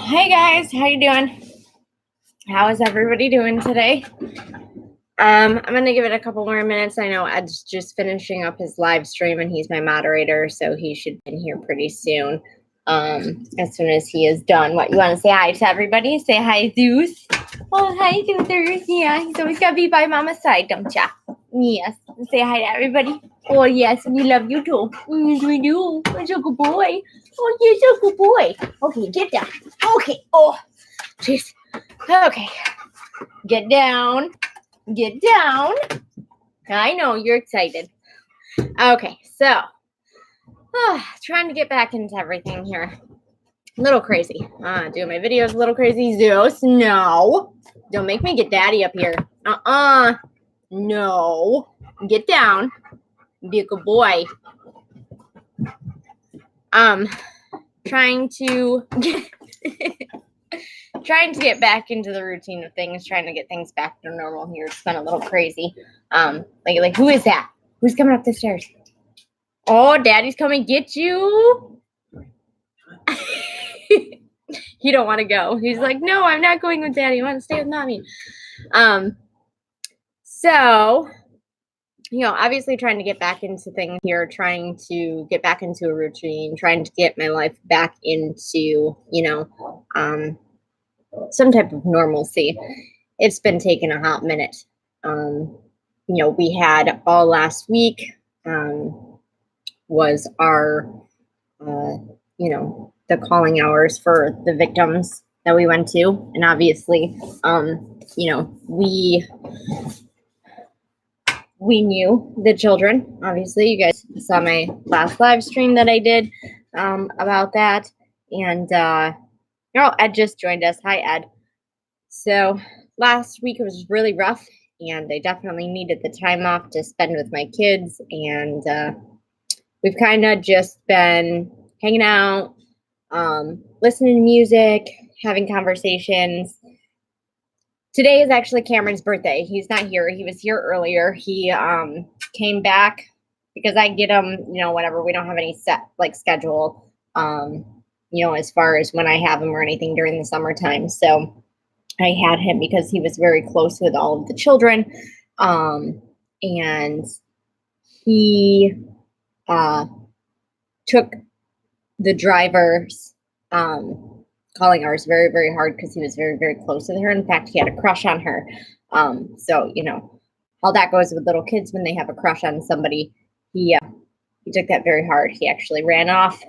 Hey guys, how you doing? How is everybody doing today? I'm gonna give it a couple more minutes. I know Ed's just finishing up his live stream and he's my moderator, so he should be in here pretty soon. As soon as he is done. What, you want to say hi to everybody? Say hi, Zeus. Oh, hi, Zeus. Yeah, he's always gotta be by Mama's side, don't ya? Yes. Say hi to everybody. Oh yes, we love you too. Yes, we do. You're a good boy. Oh, you're a good boy. Okay, get down. Okay. Oh, jeez. Okay. Get down. Get down. I know you're excited. Okay, so trying to get back into everything here. A little crazy. Doing my videos a little crazy. Zeus, no. Don't make me get daddy up here. No. Get down. Be a good boy. Trying to get back into the routine of things, trying to get things back to normal here. It's been a little crazy. Like who is that? Who's coming up the stairs? Oh, daddy's coming get you. He don't want to go. He's like, no, I'm not going with daddy. I want to stay with mommy. So, obviously trying to get back into things here, trying to get back into a routine, trying to get my life back into, some type of normalcy. It's been taking a hot minute. We had all last week was our, the calling hours for the victims that we went to. And obviously, we knew the children. Obviously, you guys saw my last live stream that I did about that. And, Ed just joined us. Hi, Ed. So last week it was really rough, and I definitely needed the time off to spend with my kids. And we've kind of just been hanging out, listening to music, having conversations. Today is actually Cameron's birthday. He's not here. He was here earlier. He came back because I get him, whenever. We don't have any set schedule, as far as when I have him or anything during the summertime. So I had him because he was very close with all of the children. And he took the driver's calling hours very, very hard because he was very, very close with her. In fact, he had a crush on her. So, how that goes with little kids when they have a crush on somebody. He took that very hard. He actually ran off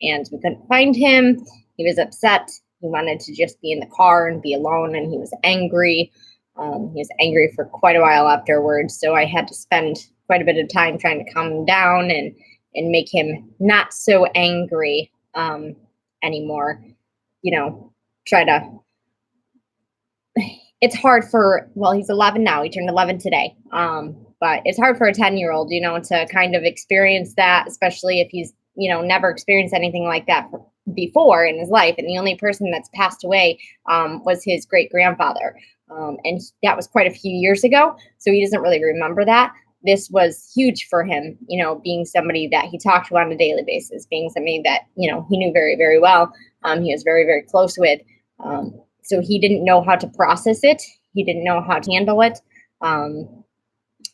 and we couldn't find him. He was upset. He wanted to just be in the car and be alone, and he was angry. He was angry for quite a while afterwards. So I had to spend quite a bit of time trying to calm him down and make him not so angry anymore. It's hard he's 11 now. He turned 11 today. But it's hard for a 10-year-old, to kind of experience that, especially if he's, never experienced anything like that before in his life. And the only person that's passed away was his great-grandfather. And that was quite a few years ago. So he doesn't really remember that. This was huge for him, being somebody that he talked to on a daily basis, being somebody that, he knew very, very well. He was very, very close with. So he didn't know how to process it. He didn't know how to handle it.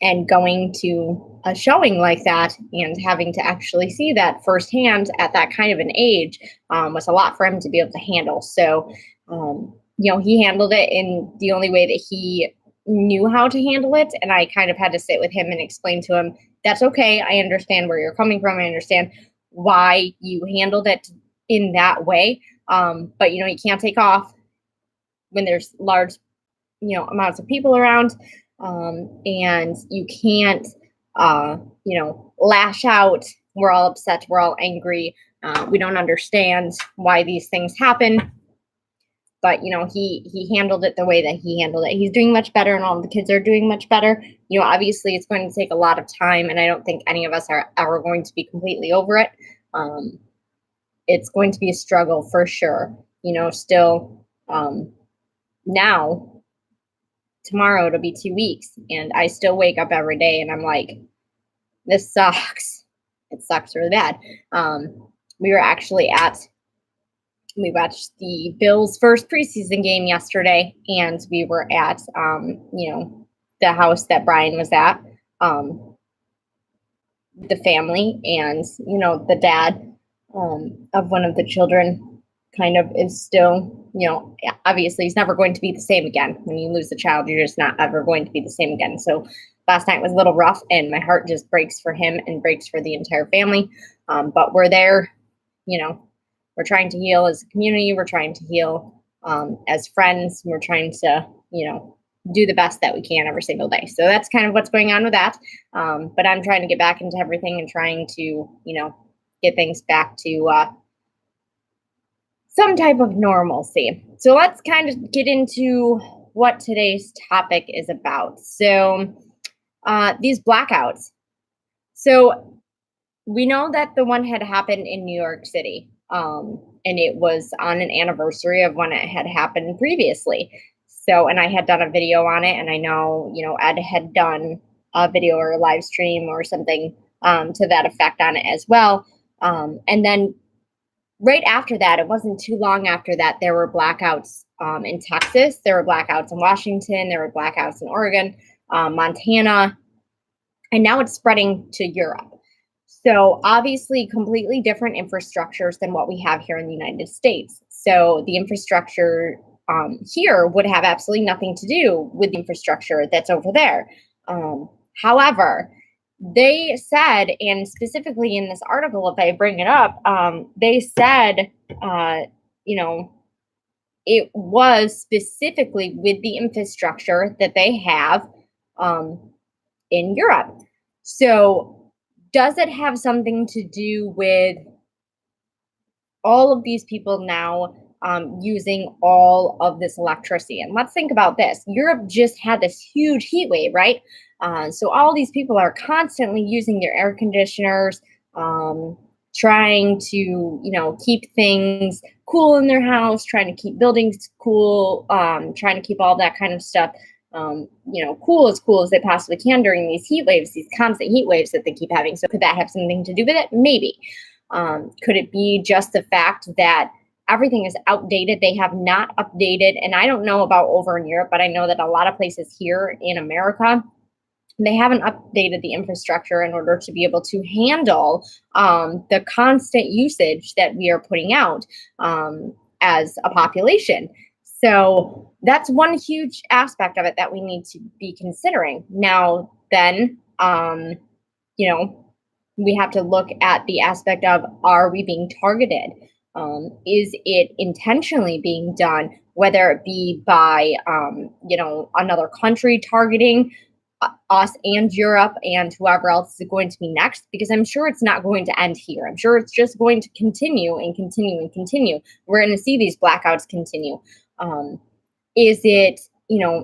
And going to a showing like that and having to actually see that firsthand at that kind of an age was a lot for him to be able to handle. So, he handled it in the only way that he knew how to handle it. And I kind of had to sit with him and explain to him, that's okay. I understand where you're coming from. I understand why you handled it in that way. But, you can't take off when there's large, amounts of people around. And you can't, lash out. We're all upset. We're all angry. We don't understand why these things happen. But, he handled it the way that he handled it. He's doing much better, and all the kids are doing much better. Obviously it's going to take a lot of time, and I don't think any of us are ever going to be completely over it. It's going to be a struggle for sure. Still, now, tomorrow it'll be 2 weeks, and I still wake up every day and I'm like, this sucks. It sucks really bad. We were actually at We watched the Bills' first preseason game yesterday, and we were at, the house that Brian was at, the family, and the dad of one of the children kind of is still, obviously he's never going to be the same again. When you lose a child, you're just not ever going to be the same again. So last night was a little rough, and my heart just breaks for him and breaks for the entire family. But we're there, we're trying to heal as a community. We're trying to heal as friends. We're trying to, do the best that we can every single day. So that's kind of what's going on with that. But I'm trying to get back into everything and trying to, get things back to some type of normalcy. So let's kind of get into what today's topic is about. So these blackouts. So we know that the one had happened in New York City, and it was on an anniversary of when it had happened previously. So, and I had done a video on it, and I know, Ed had done a video or a live stream or something to that effect on it as well. And then right after that, it wasn't too long after that, there were blackouts in Texas, there were blackouts in Washington, there were blackouts in Oregon, Montana, and now it's spreading to Europe. So obviously completely different infrastructures than what we have here in the United States. So the infrastructure here would have absolutely nothing to do with the infrastructure that's over there. However, they said, and specifically in this article, if I bring it up, they said, it was specifically with the infrastructure that they have in Europe. So does it have something to do with all of these people now using all of this electricity? And let's think about this. Europe just had this huge heat wave, right? So all these people are constantly using their air conditioners, trying to, keep things cool in their house, trying to keep buildings cool, trying to keep all that kind of stuff, cool as they possibly can during these heat waves, these constant heat waves that they keep having. So could that have something to do with it? Maybe. Could it be just the fact that everything is outdated? They have not updated, and I don't know about over in Europe, but I know that a lot of places here in America, they haven't updated the infrastructure in order to be able to handle the constant usage that we are putting out as a population. So that's one huge aspect of it that we need to be considering. Now, then, we have to look at the aspect of, are we being targeted? Is it intentionally being done, whether it be by, another country targeting us and Europe and whoever else is going to be next? Because I'm sure it's not going to end here. I'm sure it's just going to continue and continue and continue. We're going to see these blackouts continue. Is it,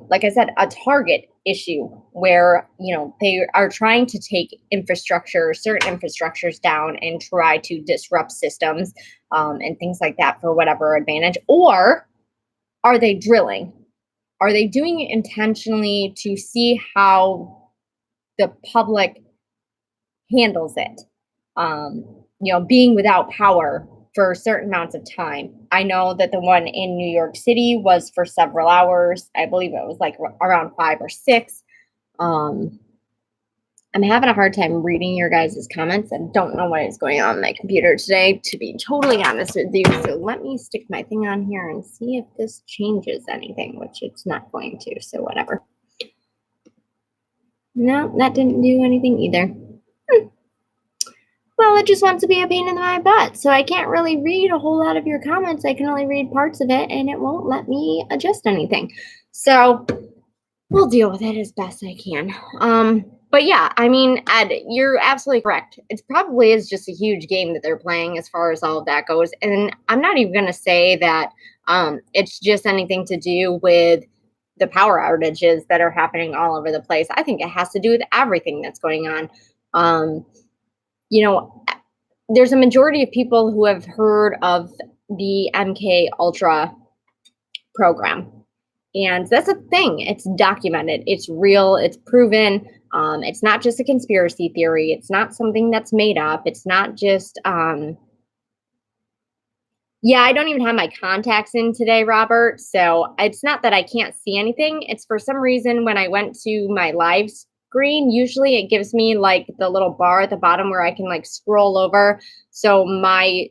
like I said, a target issue where, they are trying to take certain infrastructures down and try to disrupt systems and things like that for whatever advantage? Or are they drilling? Are they doing it intentionally to see how the public handles it? Being without power for certain amounts of time. I know that the one in New York City was for several hours. I believe it was like around 5 or 6. I'm having a hard time reading your guys' comments. I don't know what is going on my computer today, to be totally honest with you. So let me stick my thing on here and see if this changes anything, which it's not going to. So whatever. No, that didn't do anything either. Well, it just wants to be a pain in my butt. So I can't really read a whole lot of your comments. I can only read parts of it, and it won't let me adjust anything. So we'll deal with it as best I can. But yeah, I mean, Ed, you're absolutely correct. It probably is just a huge game that they're playing as far as all of that goes. And I'm not even going to say that it's just anything to do with the power outages that are happening all over the place. I think it has to do with everything that's going on. There's a majority of people who have heard of the MK Ultra program. And that's a thing. It's documented. It's real. It's proven. It's not just a conspiracy theory. It's not something that's made up. It's not just, Yeah, I don't even have my contacts in today, Robert. So it's not that I can't see anything. It's for some reason when I went to my live screen, usually it gives me like the little bar at the bottom where I can like scroll over. So my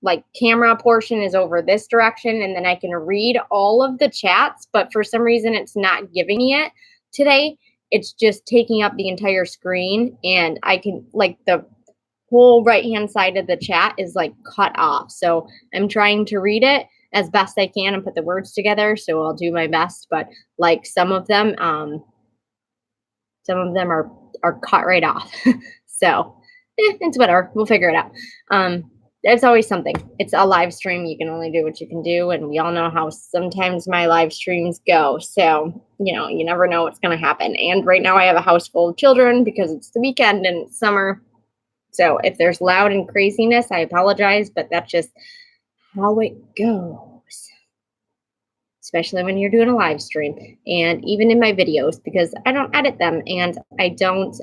like camera portion is over this direction and then I can read all of the chats, but for some reason it's not giving me it today. It's just taking up the entire screen and I can like the whole right hand side of the chat is like cut off. So I'm trying to read it as best I can and put the words together. So I'll do my best. But like some of them are cut right off. So it's whatever. We'll figure it out. It's always something. It's a live stream. You can only do what you can do. And we all know how sometimes my live streams go. So, you never know what's going to happen. And right now I have a house full of children because it's the weekend and it's summer. So if there's loud and craziness, I apologize, but that's just how it goes, especially when you're doing a live stream and even in my videos because I don't edit them and I don't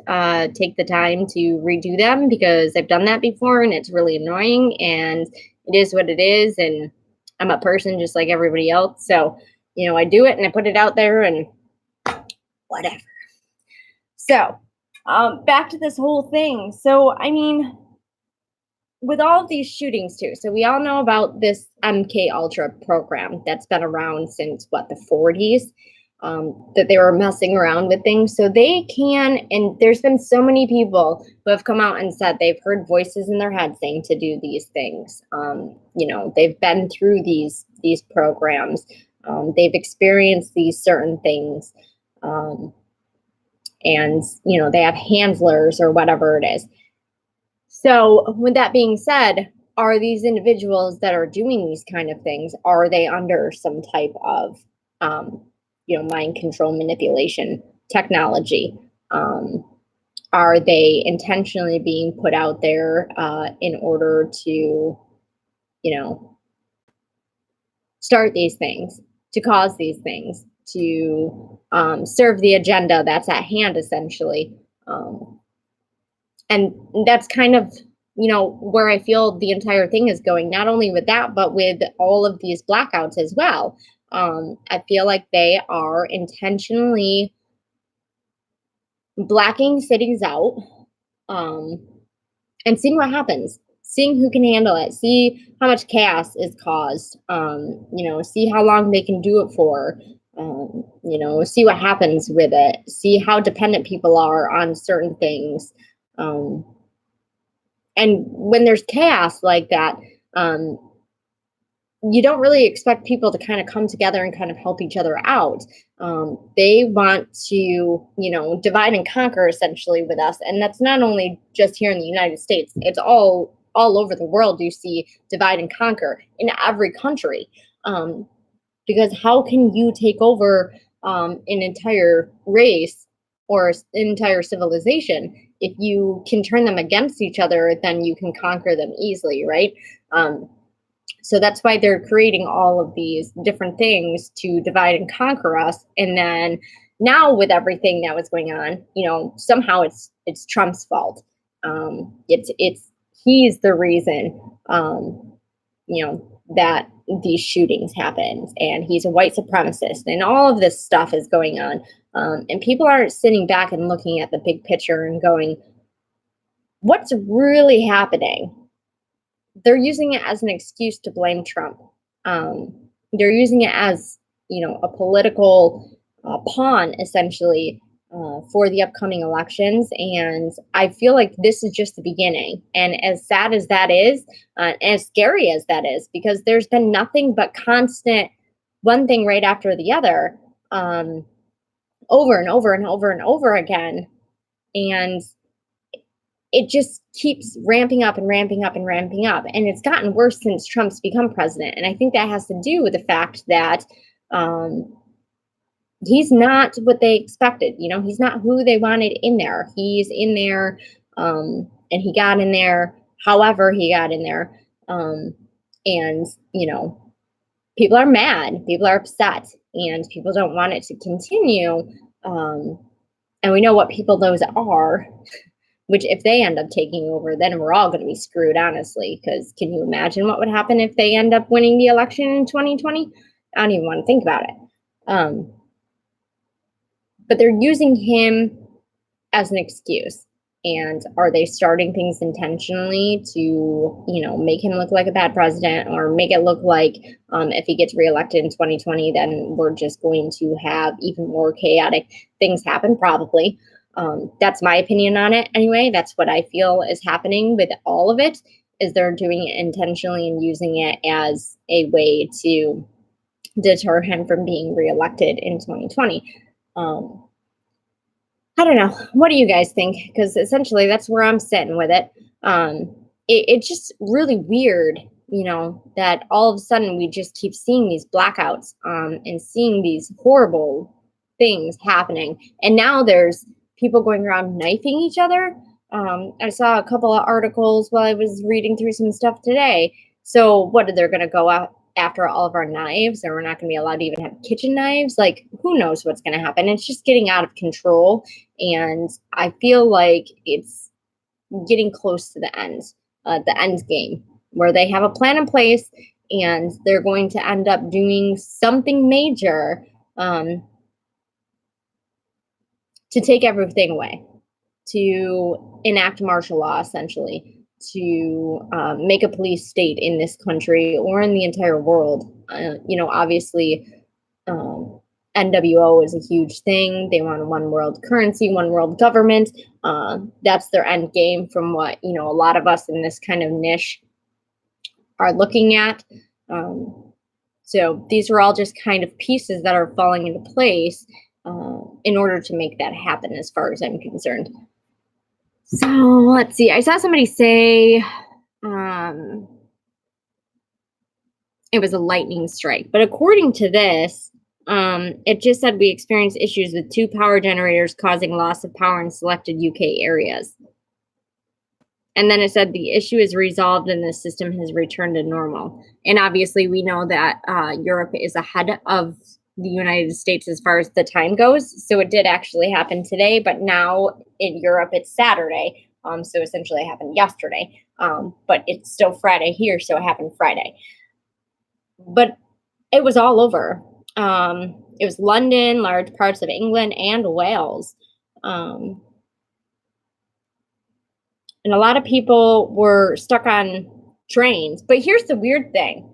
take the time to redo them because I've done that before and it's really annoying and it is what it is and I'm a person just like everybody else. So, I do it and I put it out there and whatever. So, back to this whole thing. So, I mean, with all of these shootings too, so we all know about this MK Ultra program that's been around since the 40s, that they were messing around with things. So they can, and there's been so many people who have come out and said they've heard voices in their head saying to do these things. They've been through these programs. They've experienced these certain things. And they have handlers or whatever it is. So with that being said, are these individuals that are doing these kind of things, are they under some type of mind control manipulation technology? Are they intentionally being put out there in order to start these things, to cause these things, to serve the agenda that's at hand, essentially. And that's kind of, where I feel the entire thing is going, not only with that, but with all of these blackouts as well. I feel like they are intentionally blacking cities out and seeing what happens, seeing who can handle it, see how much chaos is caused, see how long they can do it for, see what happens with it, see how dependent people are on certain things. And when there's chaos like that, you don't really expect people to kind of come together and kind of help each other out. They want to, divide and conquer essentially with us. And that's not only just here in the United States, it's all over the world. You see divide and conquer in every country. Because how can you take over an entire race or an entire civilization? If you can turn them against each other, then you can conquer them easily, right? So that's why they're creating all of these different things to divide and conquer us. And then now with everything that was going on, somehow it's Trump's fault. He's the reason, that these shootings happened, and he's a white supremacist, and all of this stuff is going on. And people aren't sitting back and looking at the big picture and going, what's really happening? They're using it as an excuse to blame Trump. They're using it as, a political pawn, essentially, for the upcoming elections. And I feel like this is just the beginning. And as sad as that is, and as scary as that is, because there's been nothing but constant one thing right after the other, over and over and over and over again. And it just keeps ramping up and ramping up and ramping up. And it's gotten worse since Trump's become president. And I think that has to do with the fact that he's not what they expected. He's not who they wanted in there. He's in there, and he got in there however he got in there. And, people are mad, people are upset, and people don't want it to continue. And we know what people those are. which if they end up taking over, then we're all going to be screwed, honestly, because can you imagine what would happen if they end up winning the election in 2020? I don't even want to think about it. But they're using him as an excuse. And are they starting things intentionally to, make him look like a bad president, or make it look like if he gets reelected in 2020, then we're just going to have even more chaotic things happen? Probably. That's my opinion on it. Anyway, that's what I feel is happening with all of it, is they're doing it intentionally and using it as a way to deter him from being reelected in 2020. I don't know. What do you guys think? Because essentially that's where I'm sitting with it. It's just really weird, that all of a sudden we just keep seeing these blackouts and seeing these horrible things happening. And now there's people going around knifing each other. I saw a couple of articles while I was reading through some stuff today. So what, are they going to go out after all of our knives, or we're not going to be allowed to even have kitchen knives? Like, who knows what's going to happen? It's just getting out of control. And I feel like it's getting close to the end game, where they have a plan in place and they're going to end up doing something major to take everything away, to enact martial law, essentially, to make a police state in this country or in the entire world. Obviously, NWO is a huge thing. They want a one world currency, one world government. That's their end game, from what, a lot of us in this kind of niche are looking at. So these are all just kind of pieces that are falling into place in order to make that happen, as far as I'm concerned. So let's see. I saw somebody say it was a lightning strike, but according to this, it just said we experienced issues with 2 power generators causing loss of power in selected UK areas. And then it said the issue is resolved and the system has returned to normal. And obviously we know that Europe is ahead of the United States as far as the time goes. So it did actually happen today, but now in Europe it's Saturday. So essentially it happened yesterday, but it's still Friday here. So it happened Friday, but it was all over. It was London, large parts of England and Wales. And a lot of people were stuck on trains. But here's the weird thing.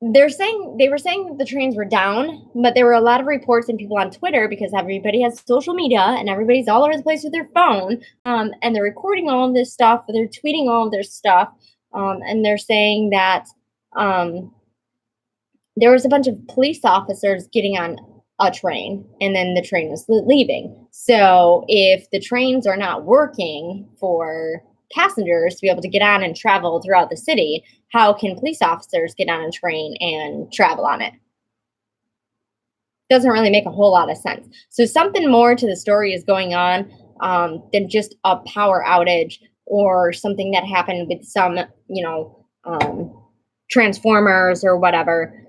They were saying that the trains were down, but there were a lot of reports and people on Twitter, because everybody has social media and everybody's all over the place with their phone, and they're recording all of this stuff, they're tweeting all of their stuff, and they're saying that there was a bunch of police officers getting on a train, and then the train was leaving. So if the trains are not working for passengers to be able to get on and travel throughout the city, how can police officers get on a train and travel on it? Doesn't really make a whole lot of sense. So something more to the story is going on than just a power outage or something that happened with some, transformers or whatever.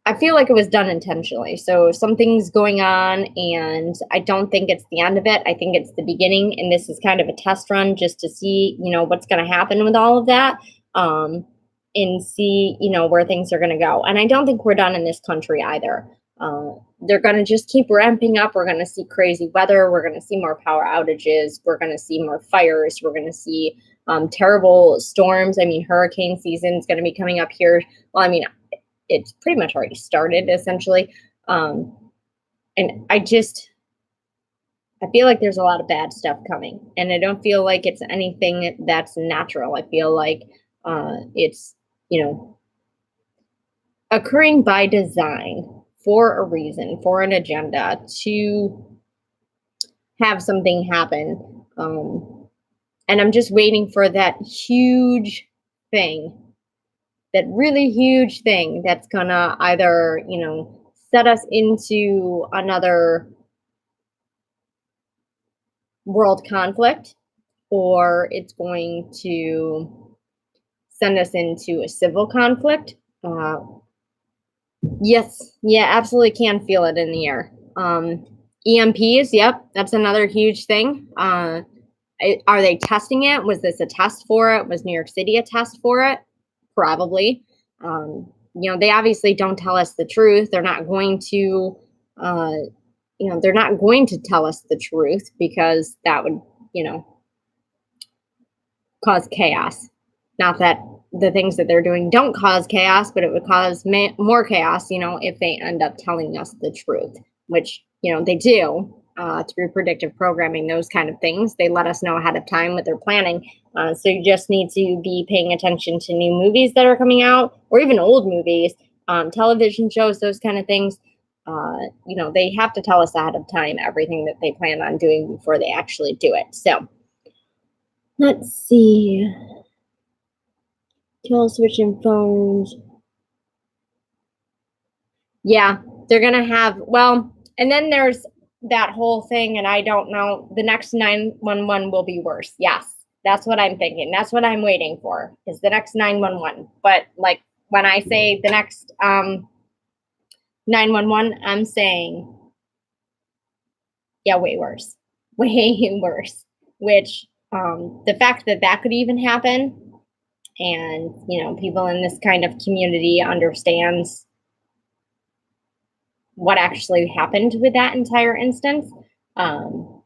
I feel like it was done intentionally. So something's going on, and I don't think it's the end of it. I think it's the beginning, and this is kind of a test run just to see, what's going to happen with all of that, and see, where things are going to go. And I don't think we're done in this country either. They're going to just keep ramping up. We're going to see crazy weather. We're going to see more power outages. We're going to see more fires. We're going to see terrible storms. I mean, hurricane season is going to be coming up here. Well, I mean, it's pretty much already started, essentially. And I feel like there's a lot of bad stuff coming, and I don't feel like it's anything that's natural. I feel like it's, occurring by design, for a reason, for an agenda, to have something happen. And I'm just waiting for that huge thing, that really huge thing that's gonna either, set us into another world conflict, or it's going to send us into a civil conflict. Yes, yeah, absolutely can feel it in the air. EMPs, yep, that's another huge thing. Are they testing it? Was this a test for it? Was New York City a test for it? Probably. They obviously don't tell us the truth. They're not going to, they're not going to tell us the truth because that would, cause chaos. Not that the things that they're doing don't cause chaos, but it would cause more chaos, if they end up telling us the truth, which, they do through predictive programming, those kind of things. They let us know ahead of time what they're planning. So you just need to be paying attention to new movies that are coming out or even old movies, television shows, those kind of things. They have to tell us ahead of time everything that they plan on doing before they actually do it. So let's see. Kill switching phones. Yeah, they're going to have, and then there's that whole thing, and I don't know, the next 911 will be worse. Yes, that's what I'm thinking. That's what I'm waiting for, is the next 911. But like when I say the next 911, I'm saying, yeah, way worse. Way worse. Which the fact that could even happen, and, people in this kind of community understands what actually happened with that entire instance. And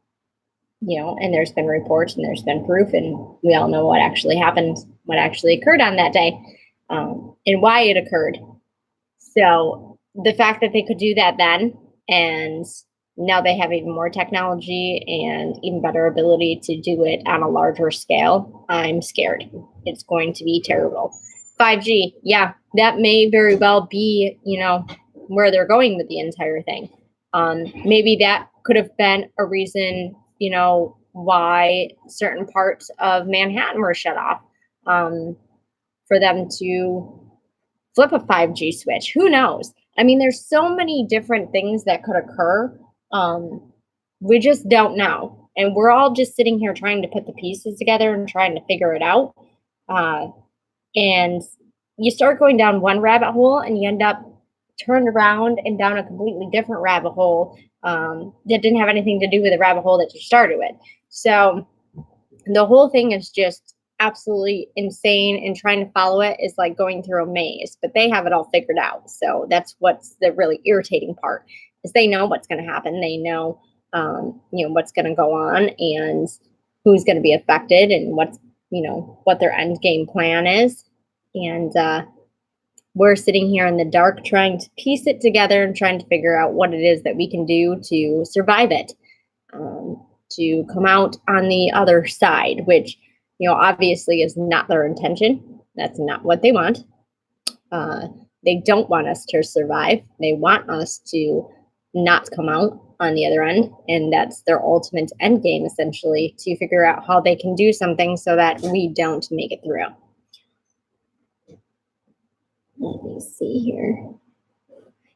there's been reports and there's been proof, and we all know what actually happened, what actually occurred on that day, and why it occurred. So the fact that they could do that then, and now they have even more technology and even better ability to do it on a larger scale, I'm scared. It's going to be terrible. 5G, yeah, that may very well be, where they're going with the entire thing. Maybe that could have been a reason, why certain parts of Manhattan were shut off, for them to flip a 5G switch. Who knows? I mean, there's so many different things that could occur. We just don't know. And we're all just sitting here trying to put the pieces together and trying to figure it out. And you start going down one rabbit hole and you end up turned around and down a completely different rabbit hole that didn't have anything to do with the rabbit hole that you started with. So the whole thing is just absolutely insane, and trying to follow it is like going through a maze, but they have it all figured out. So that's what's the really irritating part, is they know what's going to happen. They know, what's going to go on and who's going to be affected and what's, what their end game plan is. And, we're sitting here in the dark trying to piece it together and trying to figure out what it is that we can do to survive it, to come out on the other side, which, obviously is not their intention. That's not what they want. They don't want us to survive. They want us to not come out on the other end. And that's their ultimate end game, essentially, to figure out how they can do something so that we don't make it through. Let me see here.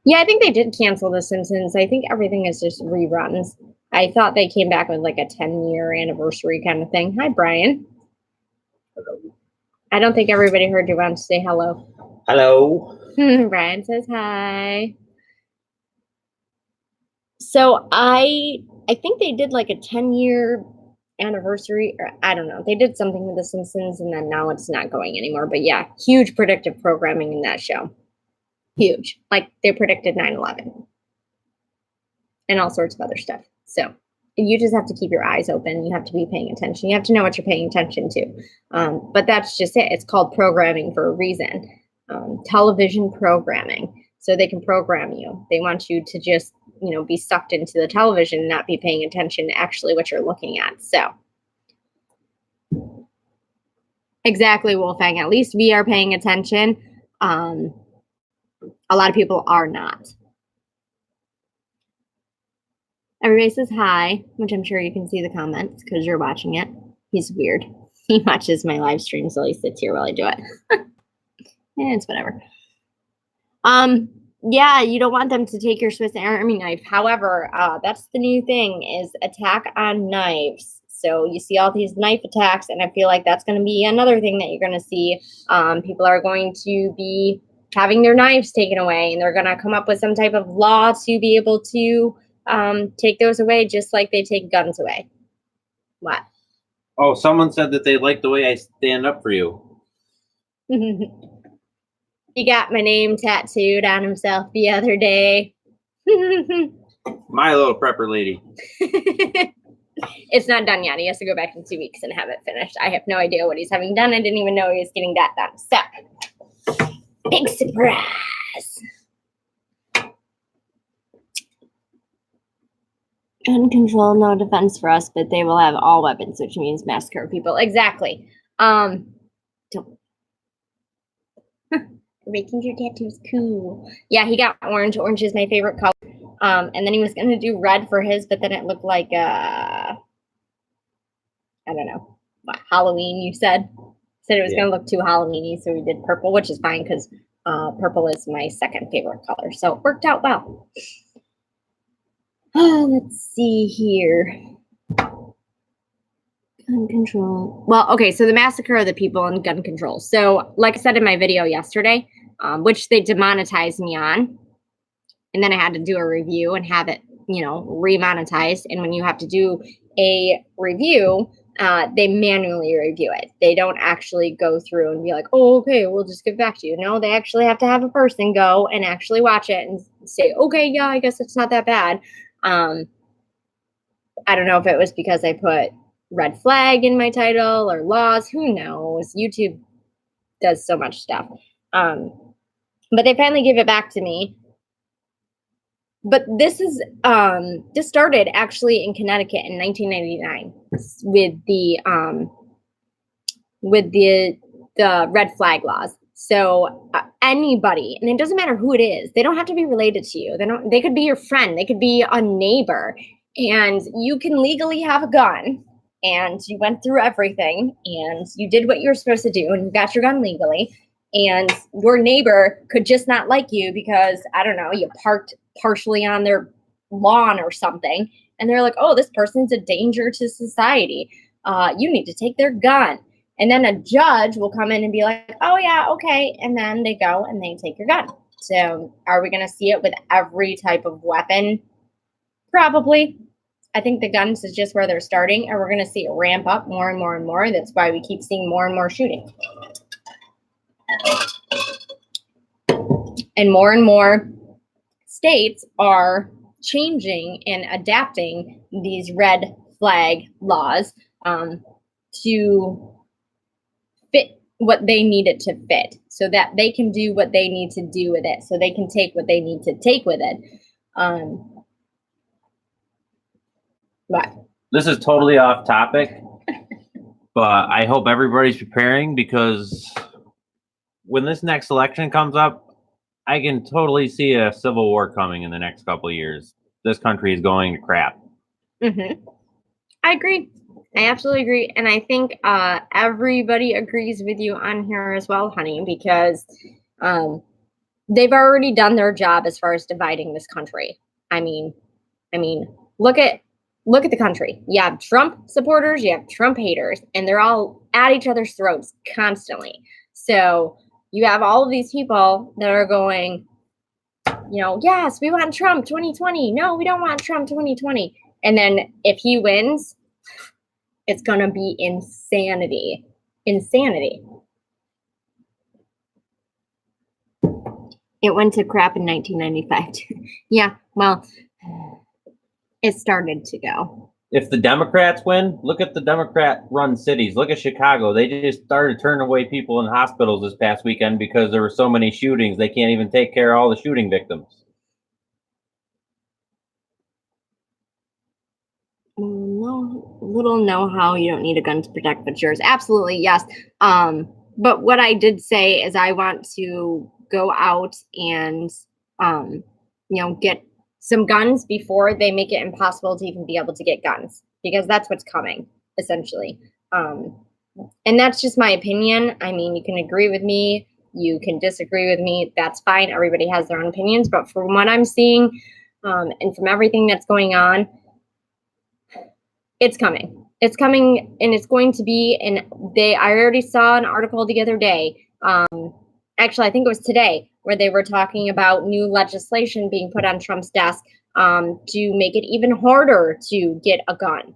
Yeah, I think they did cancel The Simpsons. I think everything is just reruns. I thought they came back with like a 10-year anniversary kind of thing. Hi, Brian. I don't think everybody heard you want to say hello. Hello. Brian says hi. So I think they did like a 10-year anniversary, or I don't know. They did something with The Simpsons, and then now it's not going anymore. But yeah, huge predictive programming in that show. Huge. Like they predicted 9/11 and all sorts of other stuff. So you just have to keep your eyes open. You have to be paying attention. You have to know what you're paying attention to. But that's just it. It's called programming for a reason. Television programming. So they can program you. They want you to just, be sucked into the television and not be paying attention to actually what you're looking at. So exactly, Wolfgang. At least we are paying attention. A lot of people are not. Everybody says hi, which I'm sure you can see the comments because you're watching it. He's weird. He watches my live stream, so he sits here while I do it. It's whatever. Yeah, you don't want them to take your Swiss Army knife. However, that's the new thing, is attack on knives. So you see all these knife attacks, and I feel like that's going to be another thing that you're going to see. People are going to be having their knives taken away, and they're going to come up with some type of law to be able to take those away just like they take guns away. What? Oh, someone said that they like the way I stand up for you. He got my name tattooed on himself the other day. My little prepper lady. It's not done yet. He has to go back in 2 weeks and have it finished. I have no idea what he's having done. I didn't even know he was getting that done. So, big surprise. Gun control, no defense for us, but they will have all weapons, which means massacre people. Exactly. Don't. Making your tattoos cool. Yeah, he got orange. Orange is my favorite color. And then he was gonna do red for his, but then it looked like I don't know, what, Halloween. You said it was gonna look too Halloweeny, so we did purple, which is fine because purple is my second favorite color, so it worked out well. Let's see here. Gun control. Well, okay, so the massacre of the people and gun control. So, like I said in my video yesterday, which they demonetized me on, and then I had to do a review and have it, remonetized. And when you have to do a review, they manually review it. They don't actually go through and be like, oh, okay, we'll just get back to you. No, they actually have to have a person go and actually watch it and say, okay, yeah, I guess it's not that bad. I don't know if it was because I put red flag in my title or laws. Who knows? YouTube does so much stuff. But they finally gave it back to me. But this started actually in Connecticut in 1999 with the red flag laws. So anybody, and it doesn't matter who it is, they don't have to be related to you. They could be your friend, they could be a neighbor, and you can legally have a gun, and you went through everything, and you did what you were supposed to do, and you got your gun legally, and your neighbor could just not like you because, I don't know, you parked partially on their lawn or something, and they're like, oh, this person's a danger to society. You need to take their gun. And then a judge will come in and be like, oh, yeah, okay. And then they go and they take your gun. So are we going to see it with every type of weapon? Probably. I think the guns is just where they're starting, and we're going to see it ramp up more and more and more. That's why we keep seeing more and more shooting. And more states are changing and adapting these red flag laws to fit what they need it to fit, so that they can do what they need to do with it, so they can take what they need to take with it. But this is totally off topic, but I hope everybody's preparing, because when this next election comes up, I can totally see a civil war coming in the next couple of years. This country is going to crap. Mm-hmm. I agree. I absolutely agree. And I think everybody agrees with you on here as well, honey, because they've already done their job as far as dividing this country. I mean, look at the country. You have Trump supporters, you have Trump haters, and they're all at each other's throats constantly. So you have all of these people that are going, yes, we want Trump 2020. No, we don't want Trump 2020. And then if he wins, it's going to be insanity. Insanity. It went to crap in 1995. Yeah, well, it started to go. If the Democrats win, look at the Democrat-run cities. Look at Chicago. They just started turning away people in hospitals this past weekend because there were so many shootings. They can't even take care of all the shooting victims. Little know how you don't need a gun to protect but yours. Absolutely, yes. But what I did say is I want to go out and get some guns before they make it impossible to even be able to get guns, because that's what's coming, essentially. And that's just my opinion. I mean, you can agree with me, you can disagree with me, that's fine. Everybody has their own opinions, but from what I'm seeing, and from everything that's going on, it's coming. It's coming, and it's going to be, and I already saw an article the other day, actually, I think it was today, where they were talking about new legislation being put on Trump's desk to make it even harder to get a gun,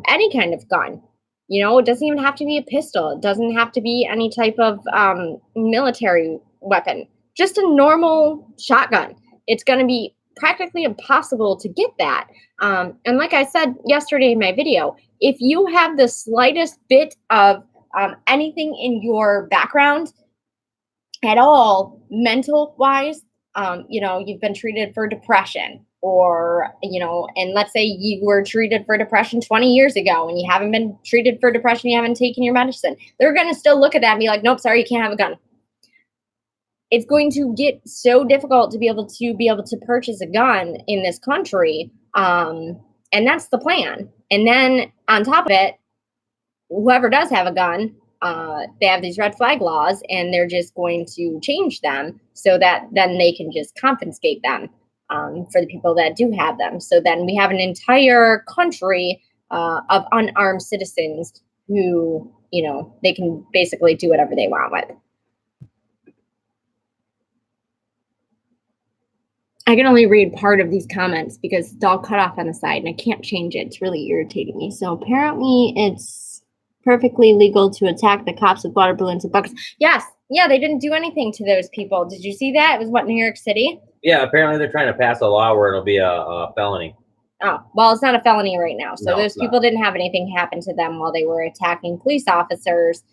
any kind of gun. It doesn't even have to be a pistol. It doesn't have to be any type of military weapon, just a normal shotgun. It's going to be practically impossible to get that. And like I said yesterday in my video, if you have the slightest bit of anything in your background at all, mental wise, you've been treated for depression, or, and let's say you were treated for depression 20 years ago and you haven't been treated for depression, you haven't taken your medicine, they're going to still look at that and be like, nope, sorry, you can't have a gun. It's going to get so difficult to be able to purchase a gun in this country. And that's the plan. And then on top of it, whoever does have a gun, they have these red flag laws, and they're just going to change them so that then they can just confiscate them for the people that do have them. So then we have an entire country of unarmed citizens who, they can basically do whatever they want with. I can only read part of these comments because it's all cut off on the side and I can't change it. It's really irritating me. So apparently it's perfectly legal to attack the cops with water balloons and buckets. Yes. Yeah, they didn't do anything to those people. Did you see that? It was New York City? Yeah, apparently they're trying to pass a law where it'll be a felony. Oh, well, it's not a felony right now. So those people didn't have anything happen to them while they were attacking police officers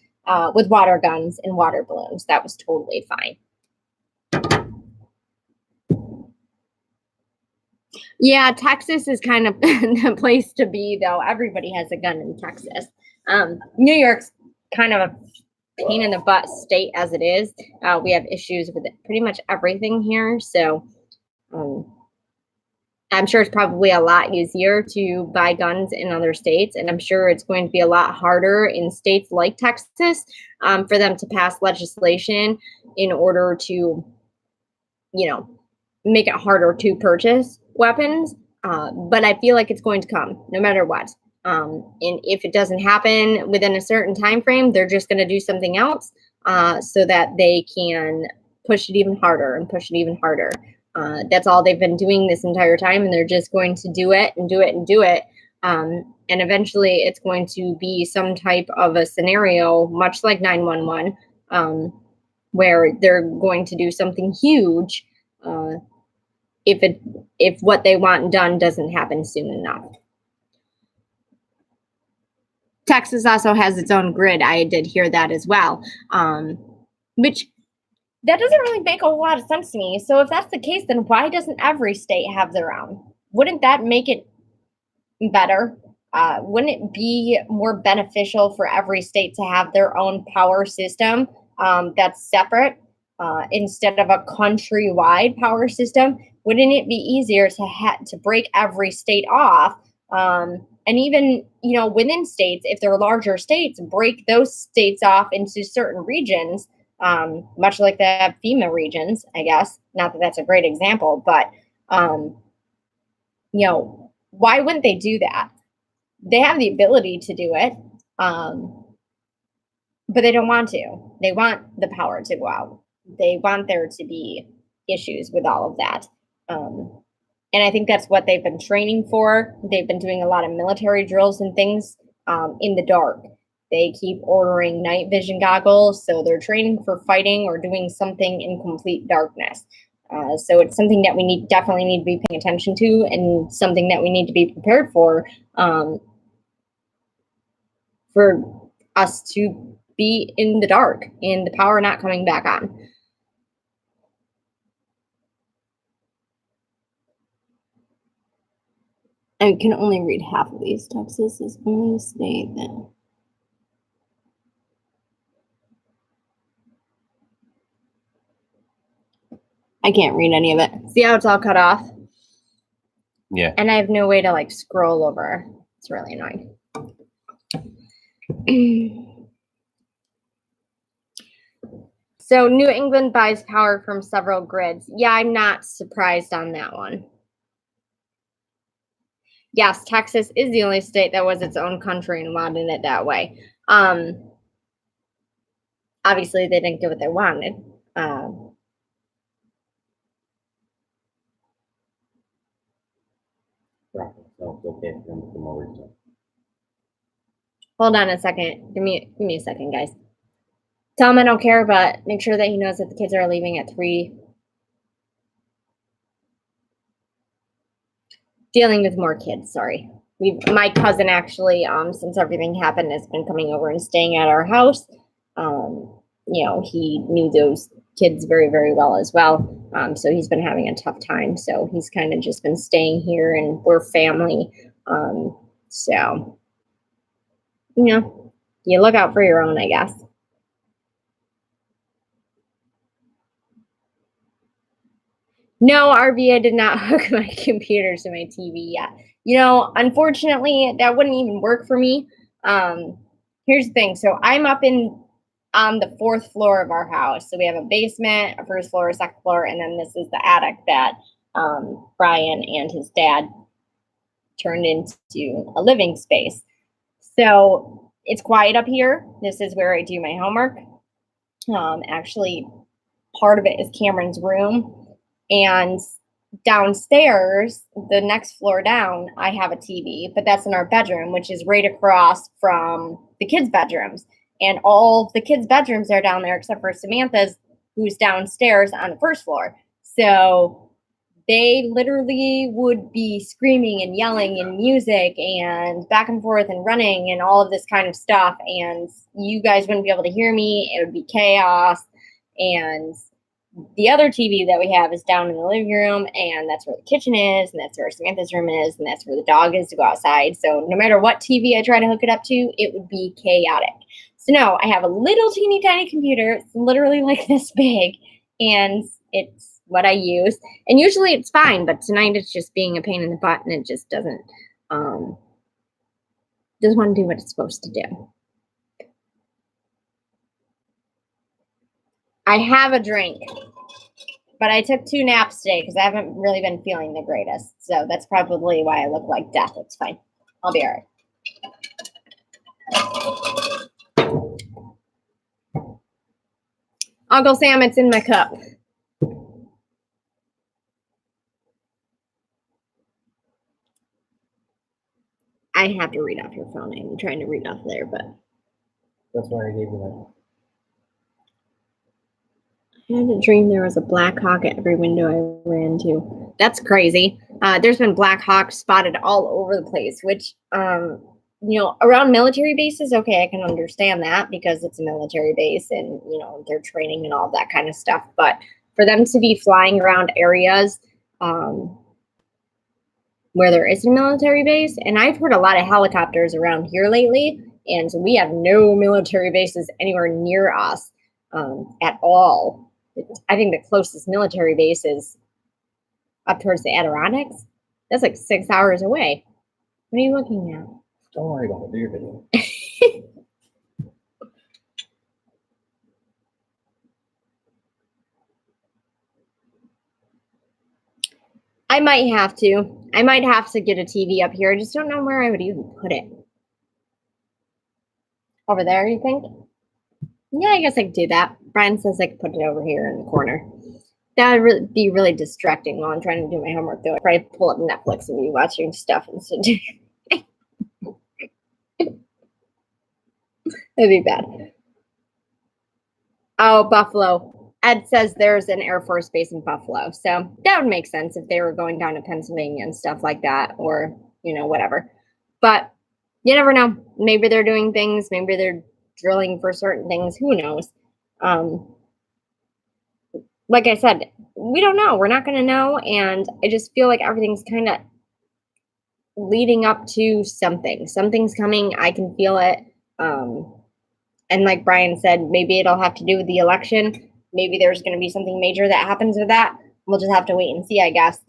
with water guns and water balloons. That was totally fine. Yeah, Texas is kind of the place to be, though. Everybody has a gun in Texas. New York's kind of a pain in the butt state as it is. We have issues with pretty much everything here. So I'm sure it's probably a lot easier to buy guns in other states. And I'm sure it's going to be a lot harder in states like Texas for them to pass legislation in order to, make it harder to purchase weapons. But I feel like it's going to come no matter what. And if it doesn't happen within a certain time frame, they're just going to do something else so that they can push it even harder and push it even harder. That's all they've been doing this entire time, and they're just going to do it and do it and do it. And eventually it's going to be some type of a scenario, much like 911, where they're going to do something huge if what they want done doesn't happen soon enough. Texas also has its own grid. I did hear that as well, which that doesn't really make a whole lot of sense to me. So if that's the case, then why doesn't every state have their own? Wouldn't that make it better? Wouldn't it be more beneficial for every state to have their own power system that's separate instead of a countrywide power system? Wouldn't it be easier to break every state off? And even, within states, if they're larger states, break those states off into certain regions, much like the FEMA regions, I guess. Not that that's a great example, but, why wouldn't they do that? They have the ability to do it, but they don't want to. They want the power to go out. They want there to be issues with all of that. And I think that's what they've been training for. They've been doing a lot of military drills and things in the dark. They keep ordering night vision goggles, so they're training for fighting or doing something in complete darkness. So it's something that we definitely need to be paying attention to, and something that we need to be prepared for us to be in the dark and the power not coming back on. I can only read half of these. Texas is only a state that I can't read any of it. See how it's all cut off? Yeah. And I have no way to scroll over. It's really annoying. So New England buys power from several grids. Yeah, I'm not surprised on that one. Yes, Texas is the only state that was its own country and wanted it that way. Obviously, they didn't get what they wanted. okay for them to come over to. Hold on a second. Give me a second, guys. Tell him I don't care, but make sure that he knows that the kids are leaving at 3. Dealing with more kids, sorry. My cousin actually, since everything happened, has been coming over and staying at our house. He knew those kids very, very well as well. So he's been having a tough time. So he's kind of just been staying here, and we're family. So, you look out for your own, I guess. No, RV, I did not hook my computer to my TV yet. Unfortunately, that wouldn't even work for me. Here's the thing. So I'm up on the 4th floor of our house. So we have a basement, a 1st floor, a 2nd floor, and then this is the attic that Brian and his dad turned into a living space. So it's quiet up here. This is where I do my homework. Actually, part of it is Cameron's room. And downstairs, the next floor down, I have a TV, but that's in our bedroom, which is right across from the kids' bedrooms. And all the kids' bedrooms are down there except for Samantha's, who's downstairs on the 1st floor. So they literally would be screaming and yelling and music and back and forth and running and all of this kind of stuff. And you guys wouldn't be able to hear me. It would be chaos. And the other TV that we have is down in the living room, and that's where the kitchen is, and that's where Samantha's room is, and that's where the dog is to go outside. So no matter what TV I try to hook it up to, it would be chaotic. So no, I have a little teeny tiny computer. It's literally like this big, and it's what I use. And usually it's fine, but tonight it's just being a pain in the butt, and it just doesn't want to do what it's supposed to do. I have a drink, but I took 2 naps today because I haven't really been feeling the greatest. So that's probably why I look like death. It's fine. I'll be all right. Uncle Sam, it's in my cup. I have to read off your phone. I'm trying to read off there, but that's why I gave you that. I had a dream there was a Black Hawk at every window I ran to. That's crazy. There's been Black Hawks spotted all over the place, which, around military bases, okay, I can understand that because it's a military base and, they're training and all that kind of stuff. But for them to be flying around areas where there is a military base, and I've heard a lot of helicopters around here lately, and we have no military bases anywhere near us at all. I think the closest military base is up towards the Adirondacks. That's like 6 hours away. What are you looking at? Don't worry about it. Do your video. I might have to. I might have to get a TV up here. I just don't know where I would even put it. Over there, you think? Yeah, I guess I could do that. Brian says I could put it over here in the corner. That would be really distracting while I'm trying to do my homework, though. I'd probably pull up Netflix and be watching stuff instead. That'd be bad. Oh, Buffalo. Ed says there's an Air Force base in Buffalo. So that would make sense if they were going down to Pennsylvania and stuff like that, or, whatever. But you never know. Maybe they're doing things. Maybe they're drilling for certain things. Who knows? Like I said, we don't know. We're not going to know. And I just feel like everything's kind of leading up to something. Something's coming. I can feel it. And like Brian said, maybe it'll have to do with the election. Maybe there's going to be something major that happens with that. We'll just have to wait and see, I guess.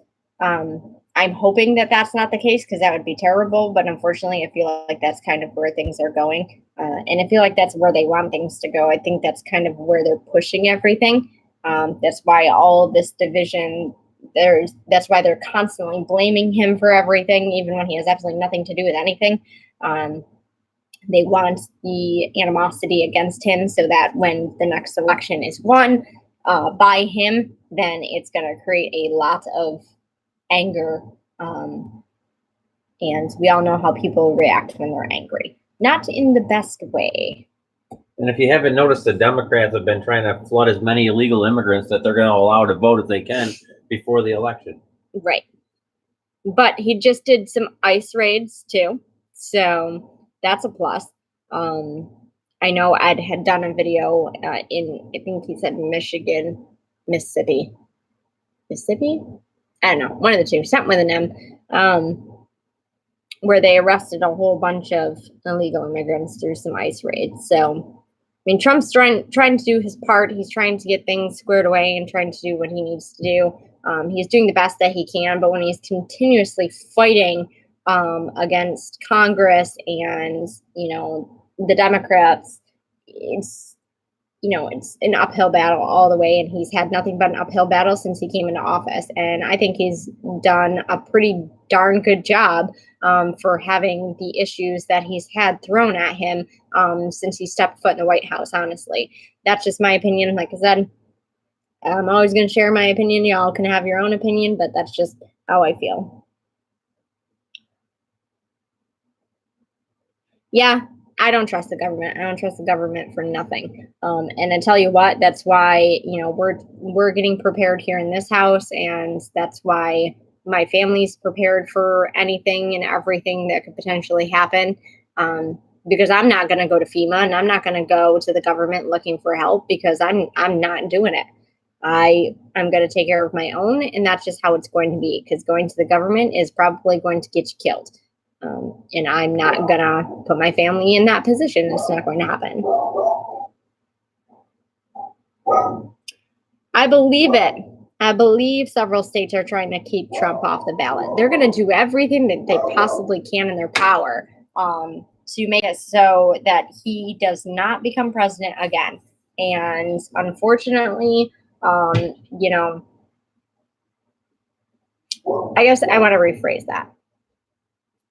I'm hoping that that's not the case because that would be terrible. But unfortunately, I feel like that's kind of where things are going. And I feel like that's where they want things to go. I think that's kind of where they're pushing everything. That's why all this division, that's why they're constantly blaming him for everything, even when he has absolutely nothing to do with anything. They want the animosity against him so that when the next election is won by him, then it's going to create a lot of anger And we all know how people react when they're angry. Not in the best way. And if you haven't noticed, the Democrats have been trying to flood as many illegal immigrants that they're going to allow to vote as they can before the election. Right. But he just did some ICE raids too. So that's a plus. I know Ed had done a video in, I think he said Michigan, Mississippi. Mississippi? I don't know, one of the two, something with an M, where they arrested a whole bunch of illegal immigrants through some ICE raids. So, I mean, Trump's trying to do his part. He's trying to get things squared away and trying to do what he needs to do. He's doing the best that he can, but when he's continuously fighting against Congress and, the Democrats, it's an uphill battle all the way, and he's had nothing but an uphill battle since he came into office. And I think he's done a pretty darn good job for having the issues that he's had thrown at him since he stepped foot in the White House, honestly. That's just my opinion. Like I said, I'm always going to share my opinion. Y'all can have your own opinion, but that's just how I feel. Yeah, I don't trust the government. I don't trust the government for nothing. And I tell you what, that's why, we're getting prepared here in this house, and that's why my family's prepared for anything and everything that could potentially happen. Because I'm not going to go to FEMA, and I'm not going to go to the government looking for help, because I'm not doing it. I'm going to take care of my own, and that's just how it's going to be, because going to the government is probably going to get you killed. And I'm not going to put my family in that position. It's not going to happen. I believe it. I believe several states are trying to keep Trump off the ballot. They're going to do everything that they possibly can in their power to make it so that he does not become president again. And unfortunately, I guess I want to rephrase that.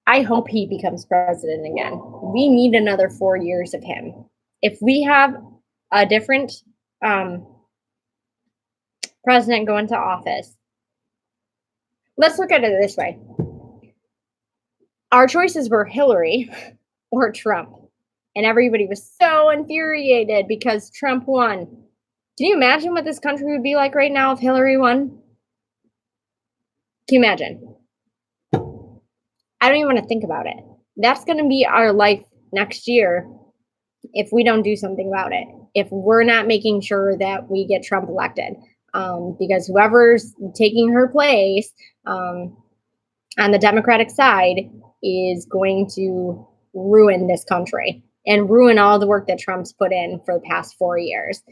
I hope he becomes president again. We need another 4 years of him. If we have a different president go into office, let's look at it this way. Our choices were Hillary or Trump, and everybody was so infuriated because Trump won. Can you imagine what this country would be like right now if Hillary won? Can you imagine? I don't even want to think about it. That's going to be our life next year if we don't do something about it. If we're not making sure that we get Trump elected. Because whoever's taking her place on the Democratic side is going to ruin this country and ruin all the work that Trump's put in for the past 4 years.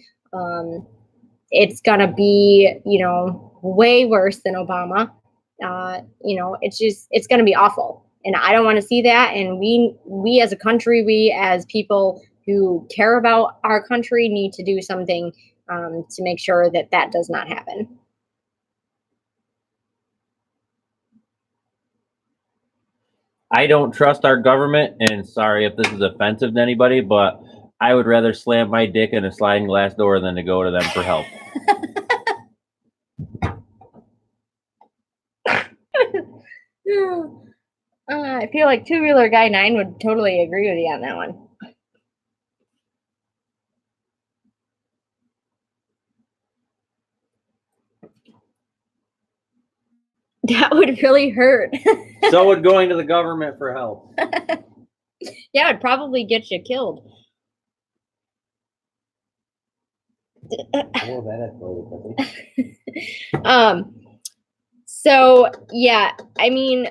It's going to be, way worse than Obama. It's going to be awful. And I don't want to see that. And we as a country, we as people who care about our country need to do something to make sure that that does not happen. I don't trust our government, and sorry if this is offensive to anybody, but I would rather slam my dick in a sliding glass door than to go to them for help. I feel like Two-Wheeler Guy 9 would totally agree with you on that one. That would really hurt. So would going to the government for help. Yeah, it'd probably get you killed. So yeah, I mean,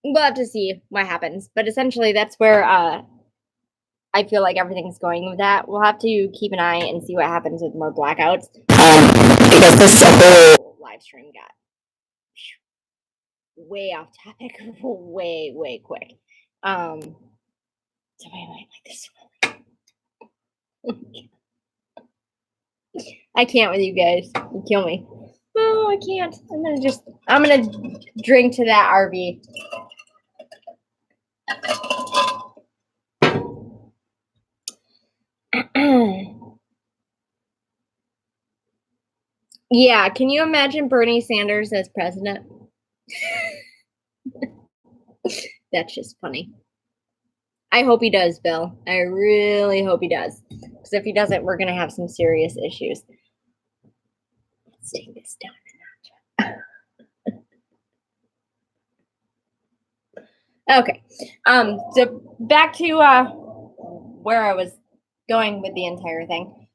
we'll have to see what happens, but essentially that's where I feel like everything's going with that. We'll have to keep an eye and see what happens with more blackouts, because this whole live stream got way off topic, way quick. So I might like this one. I can't with you guys. You kill me. Oh, I can't. I'm gonna drink to that RV. Yeah, can you imagine Bernie Sanders as president? That's just funny. I hope he does, Bill. I really hope he does. Because if he doesn't, we're going to have some serious issues. Let's take this down a notch. Okay. So back to where I was going with the entire thing.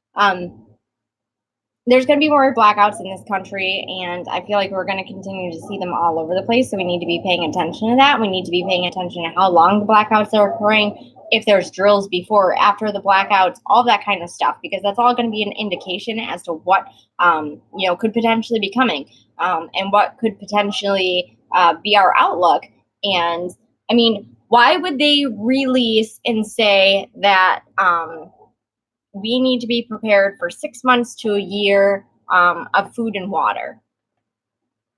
There's going to be more blackouts in this country, and I feel like we're going to continue to see them all over the place. So we need to be paying attention to that. We need to be paying attention to how long the blackouts are occurring, if there's drills before or after the blackouts, all that kind of stuff, because that's all going to be an indication as to what could potentially be coming, and what could potentially be our outlook. And I mean, why would they release and say that we need to be prepared for 6 months to a year of food and water?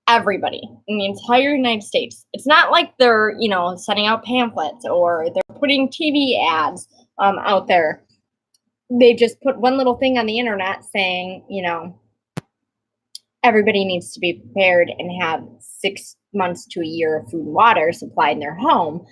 Everybody in the entire United States. It's not like they're, sending out pamphlets or they're putting TV ads out there. They just put one little thing on the internet saying, everybody needs to be prepared and have 6 months to a year of food and water supplied in their home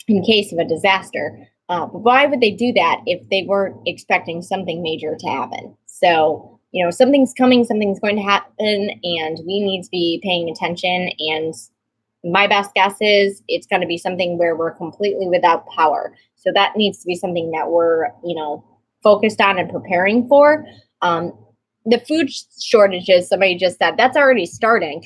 in case of a disaster. But why would they do that if they weren't expecting something major to happen? So, something's coming, something's going to happen, and we need to be paying attention. And my best guess is it's going to be something where we're completely without power. So that needs to be something that we're, focused on and preparing for. The food shortages, somebody just said, that's already starting.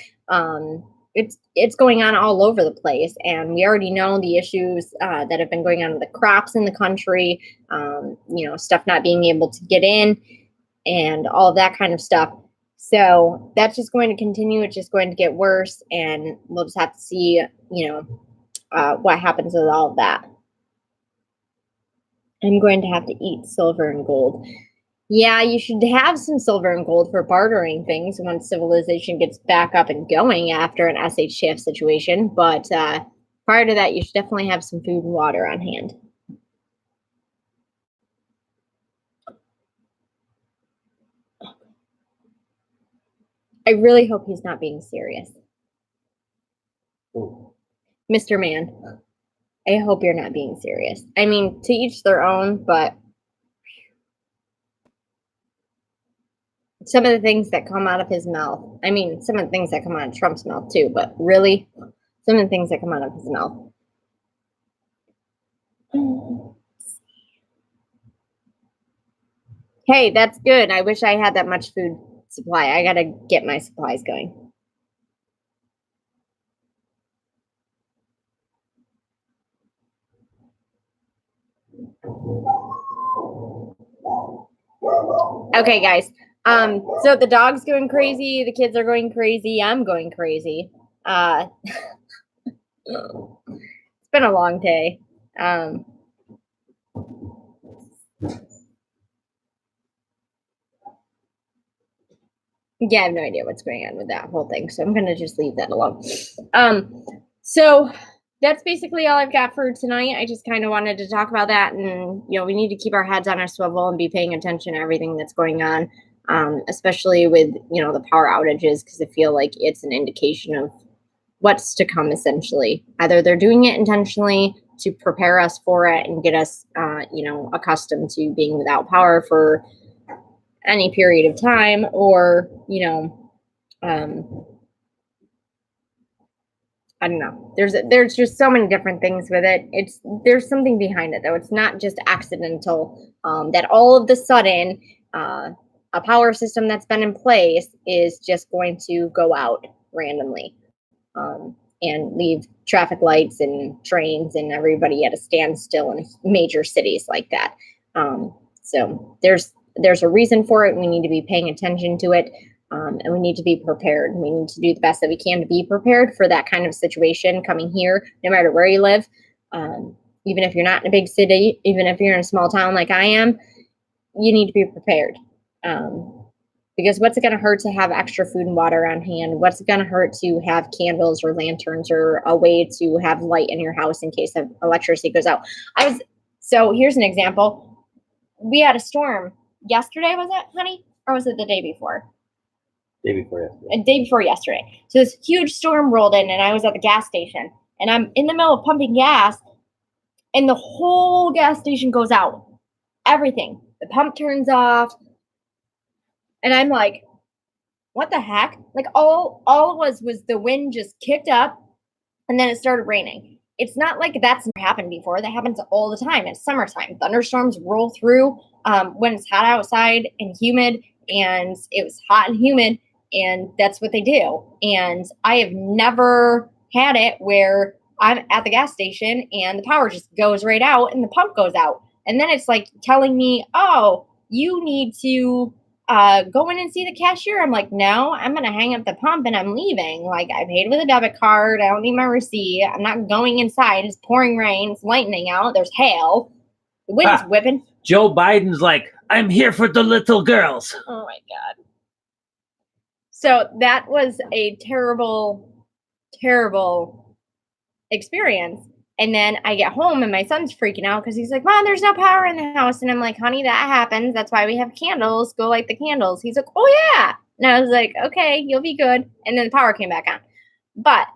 It's going on all over the place, and we already know the issues that have been going on with the crops in the country, stuff not being able to get in and all of that kind of stuff. So that's just going to continue. It's just going to get worse, and we'll just have to see, what happens with all of that. I'm going to have to eat silver and gold. Yeah, you should have some silver and gold for bartering things once civilization gets back up and going after an SHTF situation. But prior to that, you should definitely have some food and water on hand. I really hope he's not being serious. Ooh. Mr. Man, I hope you're not being serious. I mean, to each their own, but some of the things that come out of his mouth, I mean, some of the things that come out of Trump's mouth too, but really, some of the things that come out of his mouth. Hey, that's good. I wish I had that much food supply. I got to get my supplies going. Okay, guys. So the dog's going crazy, the kids are going crazy, I'm going crazy. It's been a long day. Yeah, I have no idea what's going on with that whole thing, so I'm gonna just leave that alone. So that's basically all I've got for tonight. I just kind of wanted to talk about that, and we need to keep our heads on our swivel and be paying attention to everything that's going on, especially with the power outages, because I feel like it's an indication of what's to come. Essentially, either they're doing it intentionally to prepare us for it and get us, accustomed to being without power for any period of time, or I don't know. There's just so many different things with it. There's something behind it, though. It's not just accidental. That all of the sudden, a power system that's been in place is just going to go out randomly, and leave traffic lights and trains and everybody at a standstill in major cities like that. So there's a reason for it. We need to be paying attention to it. And we need to be prepared. We need to do the best that we can to be prepared for that kind of situation coming here, no matter where you live. Even if you're not in a big city, even if you're in a small town like I am, you need to be prepared. Because what's it going to hurt to have extra food and water on hand? What's it going to hurt to have candles or lanterns or a way to have light in your house in case of electricity goes out? So here's an example. We had a storm yesterday, was it, honey? Or was it the day before? Day before yesterday. A day before yesterday. So this huge storm rolled in, and I was at the gas station, and I'm in the middle of pumping gas, and the whole gas station goes out. Everything. The pump turns off, and I'm like, what the heck? Like all it was the wind just kicked up, and then it started raining. It's not like that's never happened before. That happens all the time. It's summertime. Thunderstorms roll through when it's hot outside and humid, and it was hot and humid, and that's what they do. And I have never had it where I'm at the gas station and the power just goes right out and the pump goes out. And then it's like telling me, oh, you need to go in and see the cashier. I'm like, no, I'm going to hang up the pump and I'm leaving. Like, I paid with a debit card. I don't need my receipt. I'm not going inside. It's pouring rain. It's lightning out. There's hail. The wind's whipping. Joe Biden's like, I'm here for the little girls. Oh, my God. So that was a terrible, terrible experience. And then I get home and my son's freaking out because he's like, Mom, there's no power in the house. And I'm like, honey, that happens. That's why we have candles. Go light the candles. He's like, oh, yeah. And I was like, okay, you'll be good. And then the power came back on. But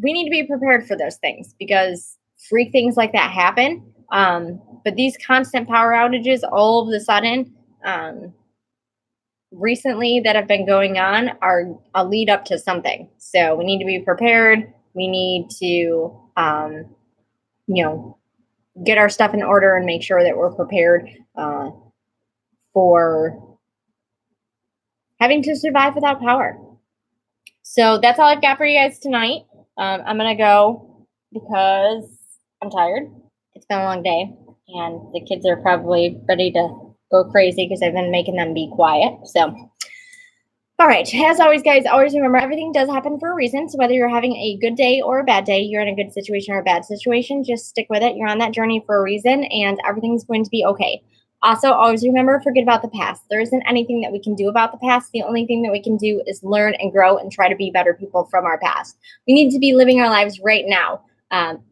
we need to be prepared for those things because freak things like that happen. But these constant power outages all of a sudden recently that have been going on are a lead up to something. So we need to be prepared. We need to get our stuff in order and make sure that we're prepared for having to survive without power. So that's all I've got for you guys tonight. I'm going to go because I'm tired. It's been a long day, and the kids are probably ready to go crazy because I've been making them be quiet. So all right. As always, guys, always remember everything does happen for a reason. So whether you're having a good day or a bad day, you're in a good situation or a bad situation, just stick with it. You're on that journey for a reason, and everything's going to be okay. Also, always remember, forget about the past. There isn't anything that we can do about the past. The only thing that we can do is learn and grow and try to be better people from our past. We need to be living our lives right now.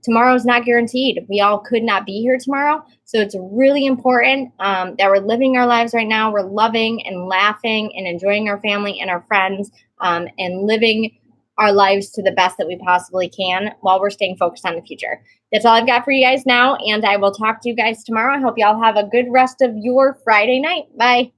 Tomorrow's not guaranteed. We all could not be here tomorrow. So it's really important that we're living our lives right now. We're loving and laughing and enjoying our family and our friends and living our lives to the best that we possibly can while we're staying focused on the future. That's all I've got for you guys now, and I will talk to you guys tomorrow. I hope y'all have a good rest of your Friday night. Bye.